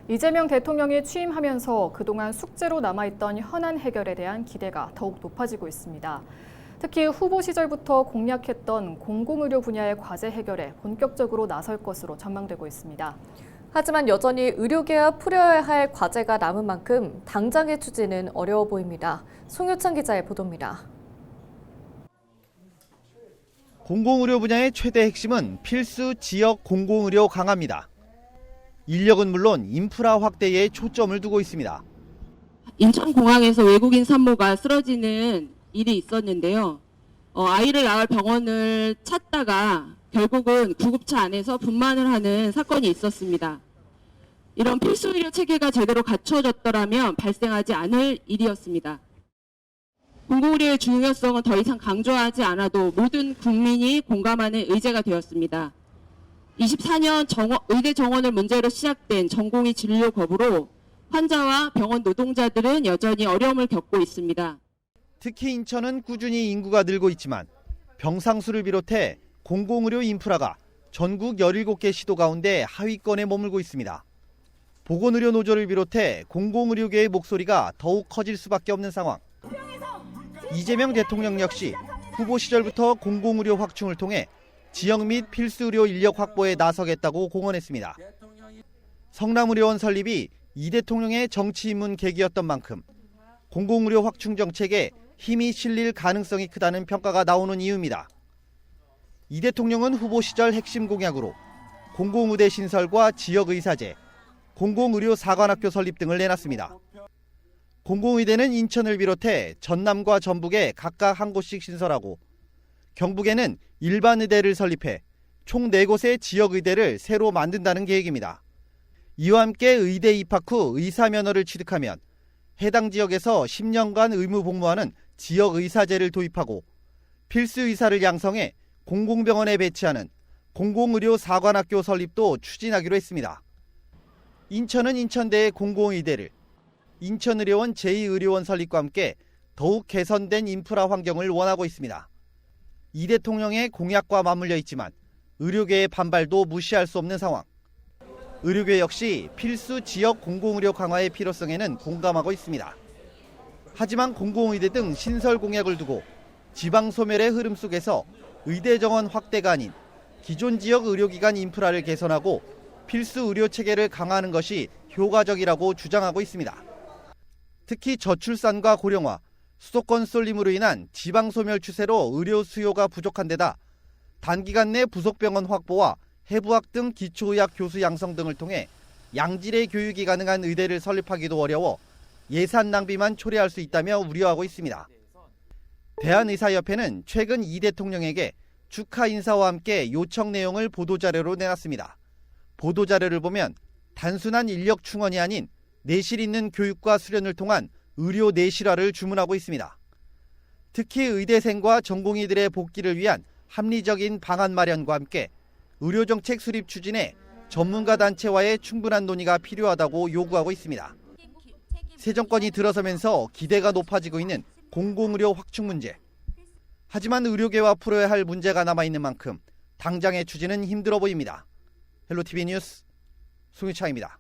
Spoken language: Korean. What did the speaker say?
이재명 대통령이 취임하면서 그동안 숙제로 남아있던 현안 해결에 대한 기대가 더욱 높아지고 있습니다. 특히 후보 시절부터 공약했던 공공의료 분야의 과제 해결에 본격적으로 나설 것으로 전망되고 있습니다. 하지만 여전히 의료계와 풀어야 할 과제가 남은 만큼 당장의 추진은 어려워 보입니다. 송유찬 기자의 보도입니다. 공공의료 분야의 최대 핵심은 필수 지역 공공의료 강화입니다. 인력은 물론 인프라 확대에 초점을 두고 있습니다. 인천공항에서 외국인 산모가 쓰러지는 일이 있었는데요. 아이를 낳을 병원을 찾다가 결국은 구급차 안에서 분만을 하는 사건이 있었습니다. 이런 필수 의료 체계가 제대로 갖춰졌더라면 발생하지 않을 일이었습니다. 공공의료의 중요성은 더 이상 강조하지 않아도 모든 국민이 공감하는 의제가 되었습니다. 24년 의대 정원을 문제로 시작된 전공의 진료 거부로 환자와 병원 노동자들은 여전히 어려움을 겪고 있습니다. 특히 인천은 꾸준히 인구가 늘고 있지만 병상수를 비롯해 공공의료 인프라가 전국 17개 시도 가운데 하위권에 머물고 있습니다. 보건의료 노조를 비롯해 공공의료계의 목소리가 더욱 커질 수밖에 없는 상황. 이재명 대통령 역시 후보 시절부터 공공의료 확충을 통해 지역 및 필수의료 인력 확보에 나서겠다고 공언했습니다. 성남의료원 설립이 이 대통령의 정치 입문 계기였던 만큼 공공의료 확충 정책에 힘이 실릴 가능성이 크다는 평가가 나오는 이유입니다. 이 대통령은 후보 시절 핵심 공약으로 공공의대 신설과 지역의사제, 공공의료 사관학교 설립 등을 내놨습니다. 공공의대는 인천을 비롯해 전남과 전북에 각각 한 곳씩 신설하고 경북에는 일반 의대를 설립해 총 4곳의 지역의대를 새로 만든다는 계획입니다. 이와 함께 의대 입학 후 의사 면허를 취득하면 해당 지역에서 10년간 의무 복무하는 지역의사제를 도입하고 필수 의사를 양성해 공공병원에 배치하는 공공의료 사관학교 설립도 추진하기로 했습니다. 인천은 인천대의 공공의대를, 인천의료원 제2의료원 설립과 함께 더욱 개선된 인프라 환경을 원하고 있습니다. 이 대통령의 공약과 맞물려 있지만 의료계의 반발도 무시할 수 없는 상황. 의료계 역시 필수 지역 공공의료 강화의 필요성에는 공감하고 있습니다. 하지만 공공의대 등 신설 공약을 두고 지방 소멸의 흐름 속에서 의대 정원 확대가 아닌 기존 지역 의료기관 인프라를 개선하고 필수 의료 체계를 강화하는 것이 효과적이라고 주장하고 있습니다. 특히 저출산과 고령화, 수도권 쏠림으로 인한 지방 소멸 추세로 의료 수요가 부족한 데다 단기간 내 부속병원 확보와 해부학 등 기초의학 교수 양성 등을 통해 양질의 교육이 가능한 의대를 설립하기도 어려워 예산 낭비만 초래할 수 있다며 우려하고 있습니다. 대한의사협회는 최근 이 대통령에게 축하 인사와 함께 요청 내용을 보도자료로 내놨습니다. 보도자료를 보면 단순한 인력 충원이 아닌 내실 있는 교육과 수련을 통한 의료 내실화를 주문하고 있습니다. 특히 의대생과 전공의들의 복귀를 위한 합리적인 방안 마련과 함께 의료정책 수립 추진에 전문가 단체와의 충분한 논의가 필요하다고 요구하고 있습니다. 새 정권이 들어서면서 기대가 높아지고 있는 공공의료 확충 문제. 하지만 의료계와 풀어야 할 문제가 남아있는 만큼 당장의 추진은 힘들어 보입니다. 헬로티비 뉴스 송유창입니다.